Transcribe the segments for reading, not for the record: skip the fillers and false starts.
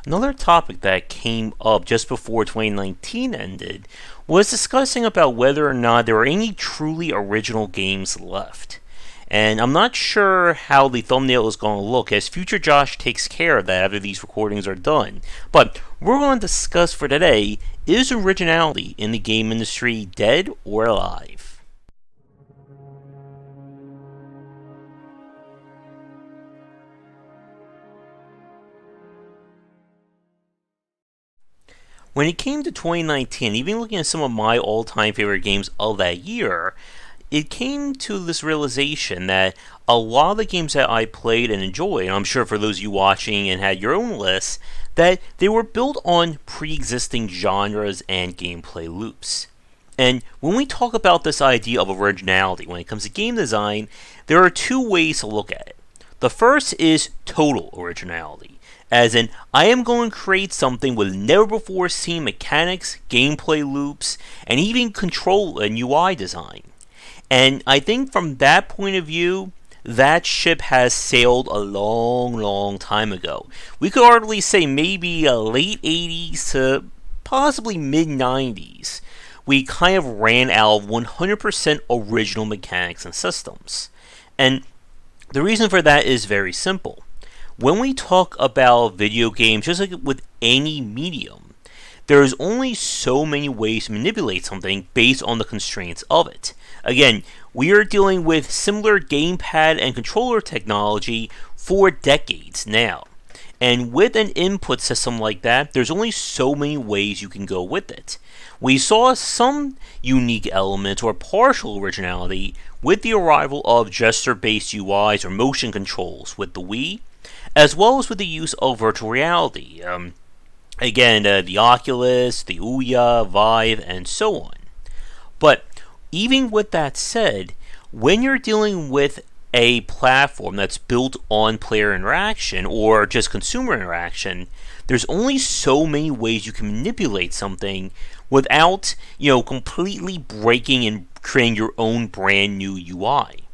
Another topic that came up just before 2019 ended was discussing about whether or not there are any truly original games left. And I'm not sure how the thumbnail is going to look as future Josh takes care of that after these recordings are done. But we're going to discuss for today, is originality in the game industry dead or alive? When it came to 2019, even looking at some of my all-time favorite games of that year, it came to this realization that a lot of the games that I played and enjoyed, and I'm sure for those of you watching and had your own lists, that they were built on pre-existing genres and gameplay loops. And when we talk about this idea of originality when it comes to game design, there are two ways to look at it. The first is total originality, as in, I am going to create something with never before seen mechanics, gameplay loops, and even control and UI design. And I think from that point of view, that ship has sailed a long, long time ago. We could hardly say maybe a late 80s to possibly mid 90s. We kind of ran out of 100% original mechanics and systems. And the reason for that is very simple. When we talk about video games, just like with any medium, there's only so many ways to manipulate something based on the constraints of it. Again, we are dealing with similar gamepad and controller technology for decades now. And with an input system like that, there's only so many ways you can go with it. We saw some unique elements or partial originality with the arrival of gesture-based UIs or motion controls with the Wii, as well as with the use of virtual reality. The Oculus, the Ouya, Vive, and so on. But even with that said, when you're dealing with a platform that's built on player interaction or just consumer interaction, there's only so many ways you can manipulate something without, completely breaking and creating your own brand new UI.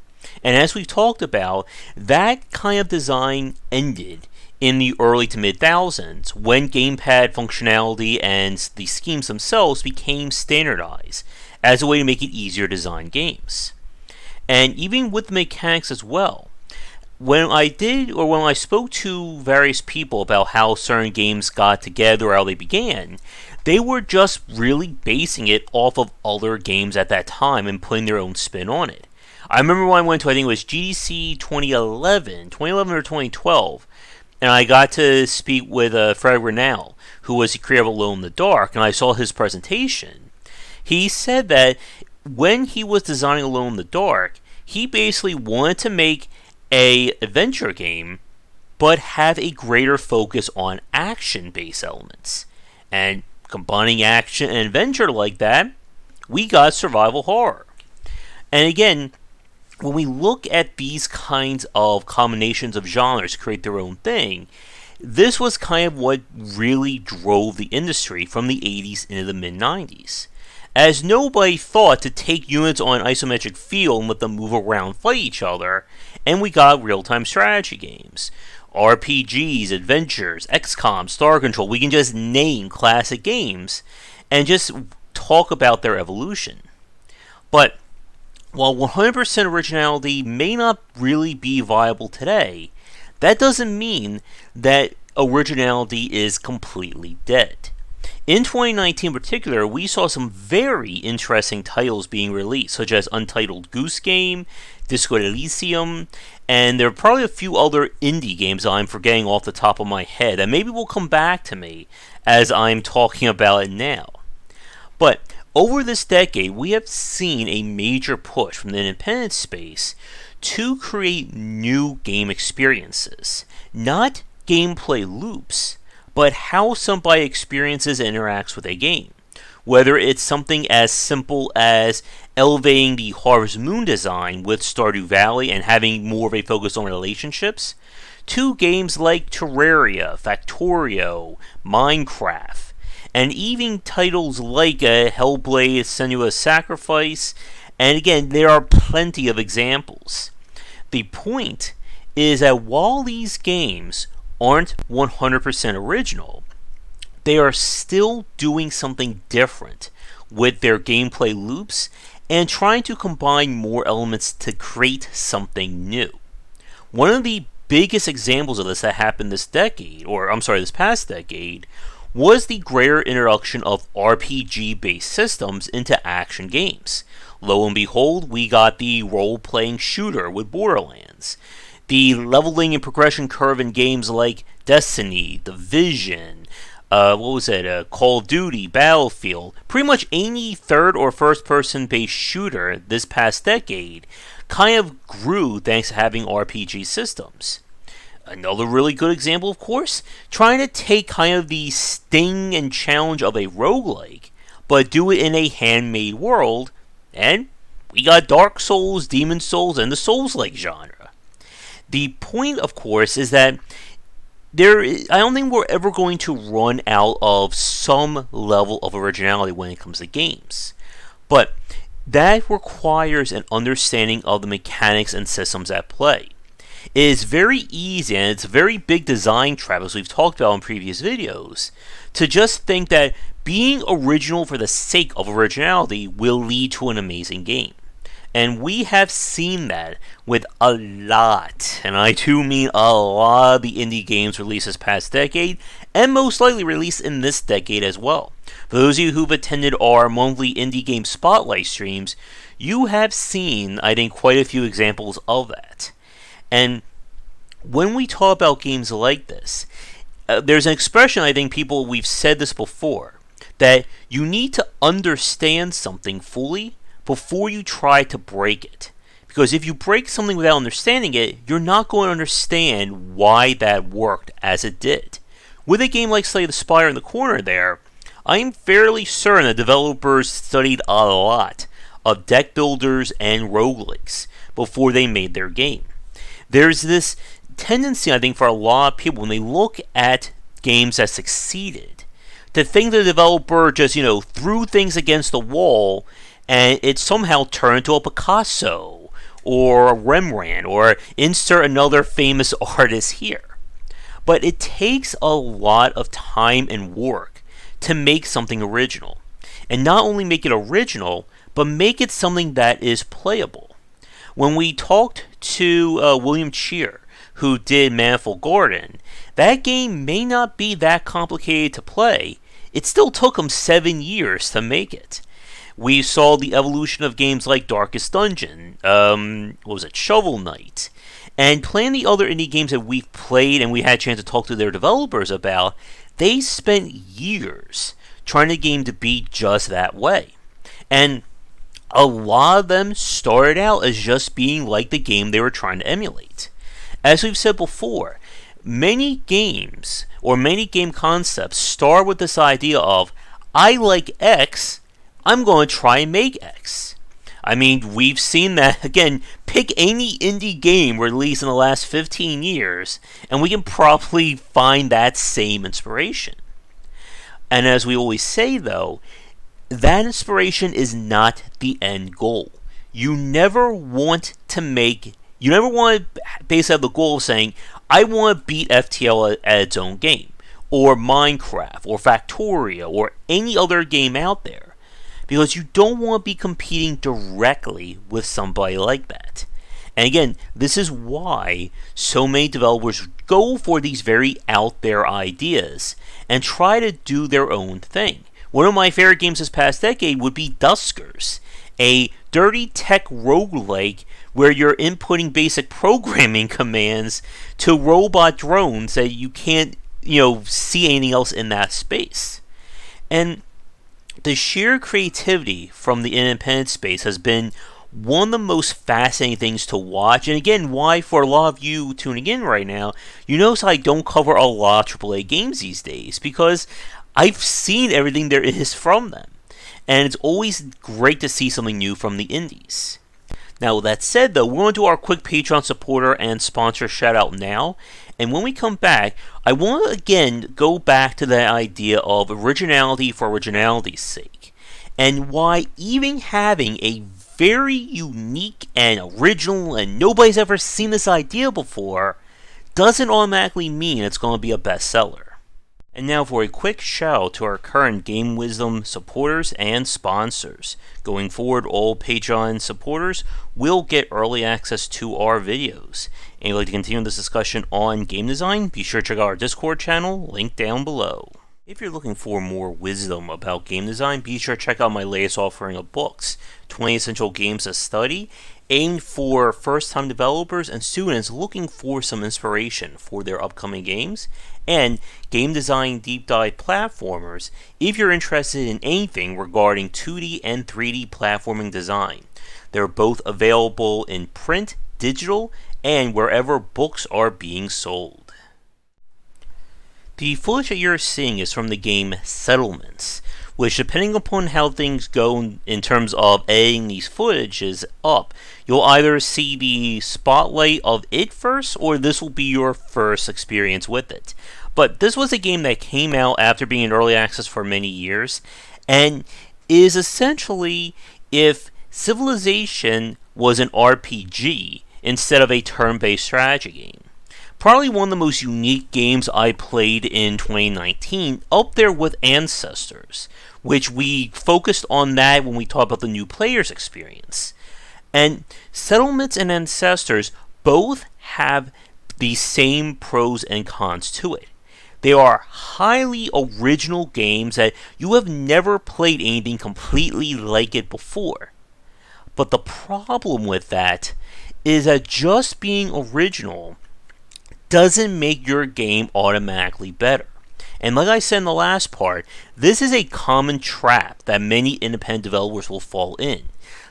And as we've talked about, that kind of design ended in the early to mid thousands when gamepad functionality and the schemes themselves became standardized as a way to make it easier to design games. And even with the mechanics as well, when I spoke to various people about how certain games got together or how they began, they were just really basing it off of other games at that time and putting their own spin on it. I remember when I went to, I think it was GDC 2011 or 2012, and I got to speak with Fred Rennell, who was the creator of Alone in the Dark, and I saw his presentation. He said that when he was designing Alone in the Dark, he basically wanted to make a adventure game, but have a greater focus on action-based elements. And combining action and adventure like that, we got survival horror. And again, when we look at these kinds of combinations of genres to create their own thing, this was kind of what really drove the industry from the 80s into the mid 90s. As nobody thought to take units on an isometric field and let them move around, fight each other, and we got real-time strategy games. RPGs, adventures, XCOM, Star Control, we can just name classic games and just talk about their evolution. But while 100% originality may not really be viable today, that doesn't mean that originality is completely dead. In 2019 in particular, we saw some very interesting titles being released, such as Untitled Goose Game, Disco Elysium, and there are probably a few other indie games I'm forgetting off the top of my head that maybe will come back to me as I'm talking about it now. But over this decade, we have seen a major push from the independent space to create new game experiences, not gameplay loops, but how somebody experiences and interacts with a game. Whether it's something as simple as elevating the Harvest Moon design with Stardew Valley and having more of a focus on relationships, to games like Terraria, Factorio, Minecraft, and even titles like Hellblade Senua's Sacrifice, and again, there are plenty of examples. The point is that while these games aren't 100% original, they are still doing something different with their gameplay loops and trying to combine more elements to create something new. One of the biggest examples of this that happened this past decade, was the greater introduction of RPG-based systems into action games. Lo and behold, we got the role-playing shooter with Borderlands, the leveling and progression curve in games like Destiny, Division, Call of Duty, Battlefield, pretty much any third or first person based shooter this past decade kind of grew thanks to having RPG systems. Another really good example, of course, trying to take kind of the sting and challenge of a roguelike, but do it in a handmade world, and we got Dark Souls, Demon Souls, and the Souls-like genre. The point, of course, is that I don't think we're ever going to run out of some level of originality when it comes to games. But that requires an understanding of the mechanics and systems at play. It is very easy, and it's a very big design trap, as we've talked about in previous videos, to just think that being original for the sake of originality will lead to an amazing game. And we have seen that with a lot, and I do mean a lot, of the indie games released this past decade, and most likely released in this decade as well. For those of you who've attended our monthly indie game spotlight streams, you have seen, I think, quite a few examples of that. And when we talk about games like this, there's an expression, I think we've said this before, that you need to understand something fully before you try to break it. Because if you break something without understanding it, you're not going to understand why that worked as it did. With a game like Slay the Spire in the corner there, I'm fairly certain the developers studied a lot of deck builders and roguelikes before they made their game. There's this tendency, I think, for a lot of people when they look at games that succeeded, to think the developer just, threw things against the wall and it somehow turned into a Picasso or a Rembrandt or insert another famous artist here. But it takes a lot of time and work to make something original. And not only make it original, but make it something that is playable. When we talked to William Cheer, who did Manifold Garden, that game may not be that complicated to play. It still took him 7 years to make it. We saw the evolution of games like Darkest Dungeon, Shovel Knight, and plenty of the other indie games that we've played and we had a chance to talk to their developers about. They spent years trying to get the game to be just that way. And a lot of them started out as just being like the game they were trying to emulate. As we've said before, many games or many game concepts start with this idea of, I like X, I'm going to try and make X. I mean, we've seen that, again, pick any indie game released in the last 15 years, and we can probably find that same inspiration. And as we always say, though, that inspiration is not the end goal. You never want to base out the goal of saying, I want to beat FTL at its own game, or Minecraft, or Factorio, or any other game out there. Because you don't want to be competing directly with somebody like that. And again, this is why so many developers go for these very out there ideas and try to do their own thing. One of my favorite games this past decade would be Duskers, a dirty tech roguelike where you're inputting basic programming commands to robot drones that you can't, see anything else in that space. And the sheer creativity from the independent space has been one of the most fascinating things to watch. And again, why for a lot of you tuning in right now, you notice I don't cover a lot of AAA games these days, because I've seen everything there is from them. And it's always great to see something new from the indies. Now, with that said, though, we're going to do our quick Patreon supporter and sponsor shout out now. And when we come back, I want to again go back to that idea of originality for originality's sake, and why even having a very unique and original and nobody's ever seen this idea before doesn't automatically mean it's going to be a bestseller. And now for a quick shout out to our current Game Wisdom supporters and sponsors. Going forward, all Patreon supporters will get early access to our videos. And if you'd like to continue this discussion on game design, be sure to check out our Discord channel, linked down below. If you're looking for more wisdom about game design, be sure to check out my latest offering of books, 20 Essential Games to Study, aimed for first-time developers and students looking for some inspiration for their upcoming games, and Game Design Deep Dive Platformers if you're interested in anything regarding 2D and 3D platforming design. They're both available in print, digital, and wherever books are being sold. The footage that you're seeing is from the game Settlements, which, depending upon how things go in terms of editing these footages up, you'll either see the spotlight of it first, or this will be your first experience with it. But this was a game that came out after being in early access for many years, and is essentially if Civilization was an RPG instead of a turn-based strategy game. Probably one of the most unique games I played in 2019, up there with Ancestors, which we focused on that when we talked about the new player's experience. And Settlements and Ancestors both have the same pros and cons to it. They are highly original games that you have never played anything completely like it before. But the problem with that is that just being original doesn't make your game automatically better. And like I said in the last part, this is a common trap that many independent developers will fall in.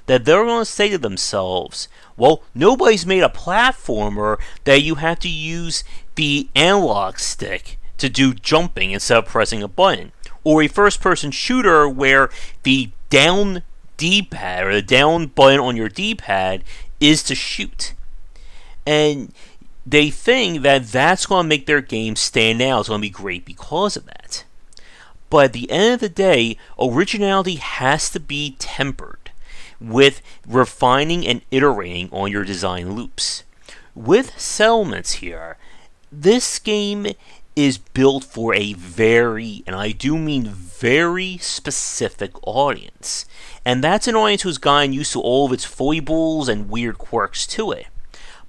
That they're going to say to themselves, well, nobody's made a platformer that you have to use the analog stick to do jumping instead of pressing a button. Or a first-person shooter where the down D-pad or the down button on your D-pad is to shoot. And they think that that's going to make their game stand out. It's going to be great because of that. But at the end of the day, originality has to be tempered with refining and iterating on your design loops. With Settlements here, this game is built for a very, and I do mean very, specific audience. And that's an audience who's gotten used to all of its foibles and weird quirks to it.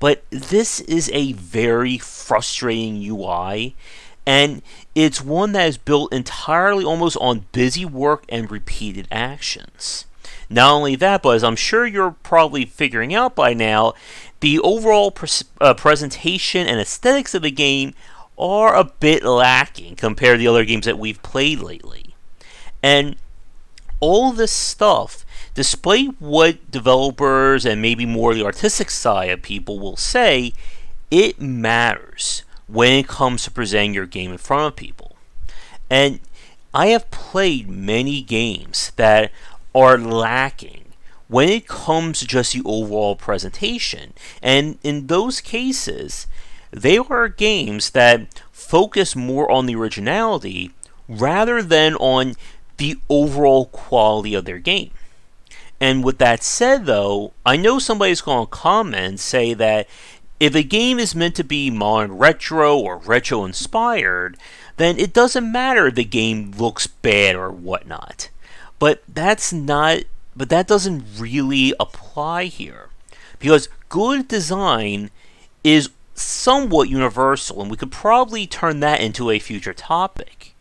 But this is a very frustrating UI, and it's one that is built entirely almost on busy work and repeated actions. Not only that, but as I'm sure you're probably figuring out by now, the overall presentation and aesthetics of the game are a bit lacking compared to the other games that we've played lately. And all this stuff, despite what developers and maybe more the artistic side of people will say, it matters when it comes to presenting your game in front of people. And I have played many games that are lacking when it comes to just the overall presentation. And in those cases, they are games that focus more on the originality rather than on the overall quality of their game. And with that said, though, I know somebody's going to comment and say that if a game is meant to be modern retro or retro inspired, then it doesn't matter if the game looks bad or whatnot. But that doesn't really apply here. Because good design is somewhat universal, and we could probably turn that into a future topic.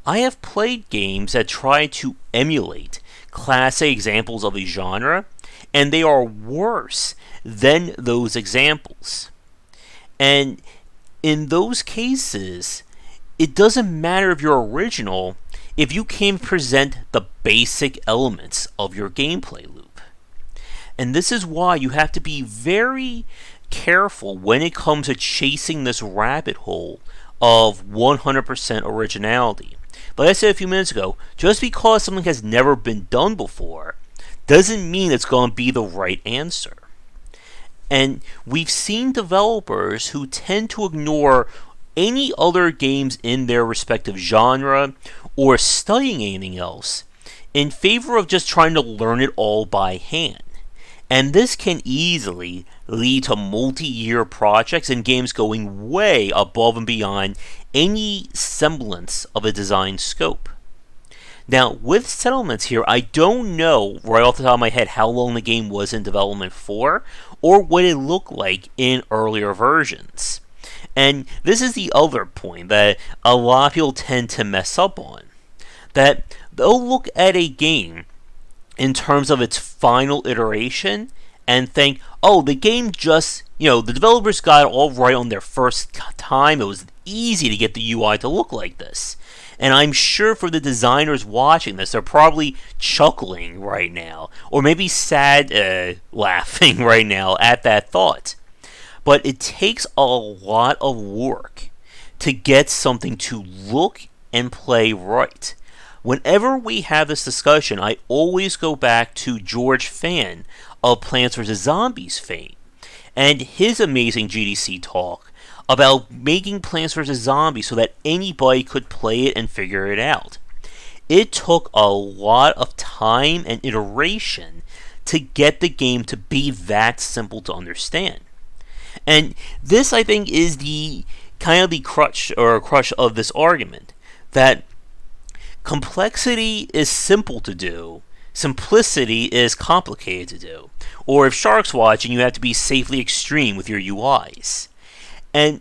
I have played games that try to emulate Class A examples of a genre, and they are worse than those examples. And in those cases, it doesn't matter if you're original if you can present the basic elements of your gameplay loop. And this is why you have to be very careful when it comes to chasing this rabbit hole of 100% originality. Like I said a few minutes ago, just because something has never been done before doesn't mean it's going to be the right answer. And we've seen developers who tend to ignore any other games in their respective genre or studying anything else in favor of just trying to learn it all by hand. And this can easily lead to multi-year projects and games going way above and beyond any semblance of a design scope. Now, with Settlements here, I don't know right off the top of my head how long the game was in development for, or what it looked like in earlier versions. And this is the other point that a lot of people tend to mess up on. That they'll look at a game in terms of its final iteration and think, oh, the game just, the developers got it all right on their first time. It was easy to get the UI to look like this. And I'm sure for the designers watching this, they're probably chuckling right now, or maybe sad laughing right now at that thought. But it takes a lot of work to get something to look and play right. Whenever we have this discussion, I always go back to George Fan of Plants vs. Zombies fame and his amazing GDC talk about making Plants vs. Zombies so that anybody could play it and figure it out. It took a lot of time and iteration to get the game to be that simple to understand. And this, I think, is the kind of the crutch of this argument, that complexity is simple to do, simplicity is complicated to do. Or if Shark's watching, you have to be safely extreme with your UIs. And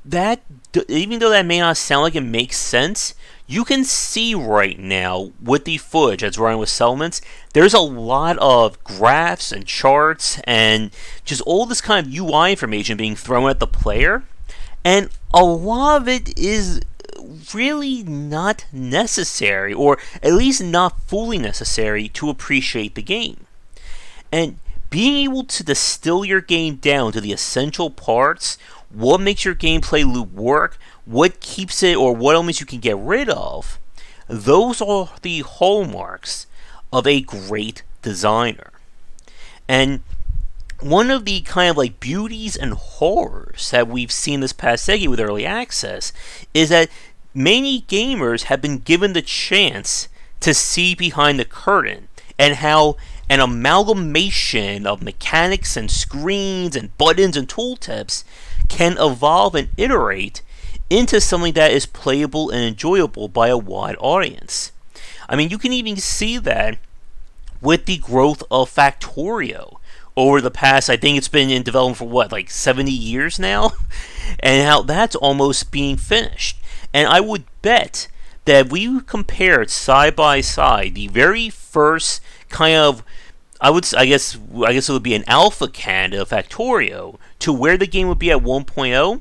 that, even though that may not sound like it makes sense, you can see right now with the footage that's running with Settlements, there's a lot of graphs and charts and just all this kind of UI information being thrown at the player. And a lot of it is really not necessary, or at least not fully necessary, to appreciate the game. And being able to distill your game down to the essential parts, what makes your gameplay loop work, what keeps it, or what elements you can get rid of, those are the hallmarks of a great designer. And one of the kind of like beauties and horrors that we've seen this past decade with early access is that many gamers have been given the chance to see behind the curtain and how an amalgamation of mechanics and screens and buttons and tooltips can evolve and iterate into something that is playable and enjoyable by a wide audience. I mean, you can even see that with the growth of Factorio over the past, I think it's been in development for like 70 years now, and how that's almost being finished. And I would bet that if we compared side by side the very first kind of, I guess it would be an alpha candidate of Factorio to where the game would be at 1.0,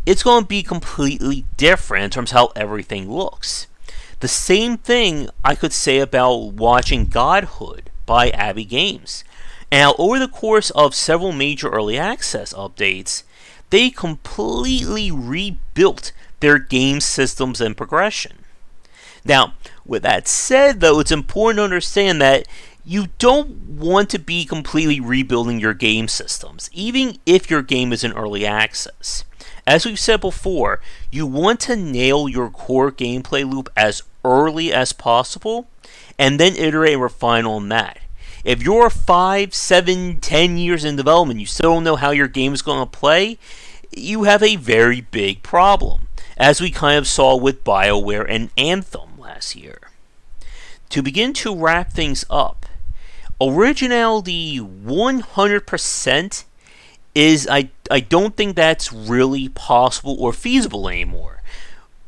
it's going to be completely different in terms of how everything looks. The same thing I could say about watching Godhood by Abbey Games. Now, over the course of several major early access updates, they completely rebuilt their game systems and progression. Now, with that said, though, it's important to understand that you don't want to be completely rebuilding your game systems, even if your game is in early access. As we've said before, you want to nail your core gameplay loop as early as possible, and then iterate and refine on that. If you're 5, 7, 10 years in development, you still don't know how your game is going to play, you have a very big problem, as we kind of saw with BioWare and Anthem last year. To begin to wrap things up, originality 100% is, I don't think that's really possible or feasible anymore.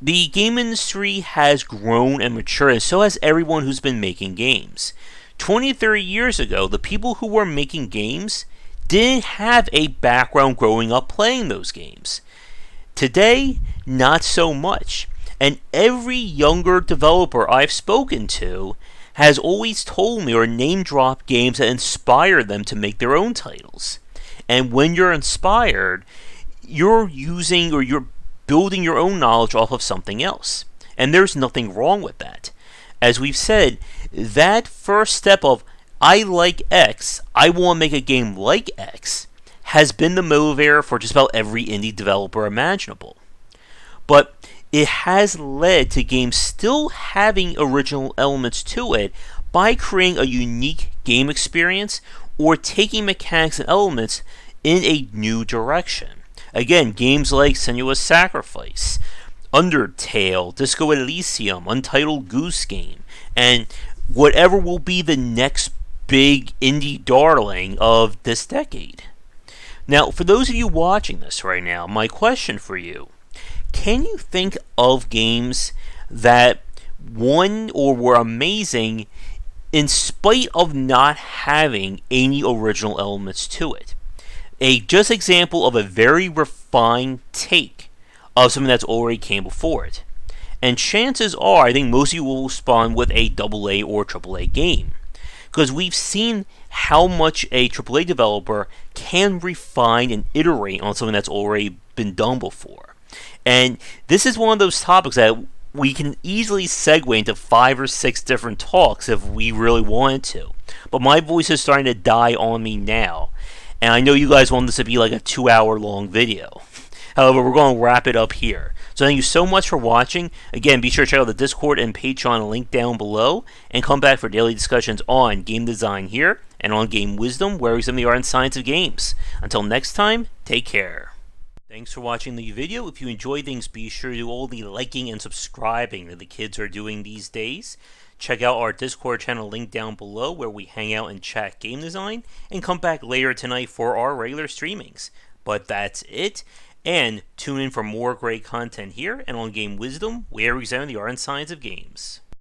The game industry has grown and matured, and so has everyone who's been making games. 20, 30 years ago, the people who were making games didn't have a background growing up playing those games. Today, not so much. And every younger developer I've spoken to has always told me or name-dropped games that inspired them to make their own titles. And when you're inspired, you're using or you're building your own knowledge off of something else. And there's nothing wrong with that. As we've said, that first step of, I like X, I want to make a game like X, has been the motivator for just about every indie developer imaginable. But it has led to games still having original elements to it by creating a unique game experience or taking mechanics and elements in a new direction. Again, games like Senua's Sacrifice, Undertale, Disco Elysium, Untitled Goose Game, and whatever will be the next big indie darling of this decade. Now, for those of you watching this right now, my question for you: can you think of games that won or were amazing in spite of not having any original elements to it? A just example of a very refined take of something that's already came before it. And chances are, I think most of you will respond with a AA or AAA game, because we've seen how much a AAA developer can refine and iterate on something that's already been done before. And this is one of those topics that we can easily segue into 5 or 6 different talks if we really wanted to. But my voice is starting to die on me now, and I know you guys want this to be like a 2-hour long video. However, we're going to wrap it up here. So thank you so much for watching. Again, be sure to check out the Discord and Patreon link down below, and come back for daily discussions on game design here, and on game wisdom, where we examine the art and science of games. Until next time, take care. Thanks for watching the video. If you enjoyed things, be sure to do all the liking and subscribing that the kids are doing these days. Check out our Discord channel link down below, where we hang out and chat game design, and come back later tonight for our regular streamings. But that's it, and tune in for more great content here and on Game Wisdom, where we examine the art and science of games.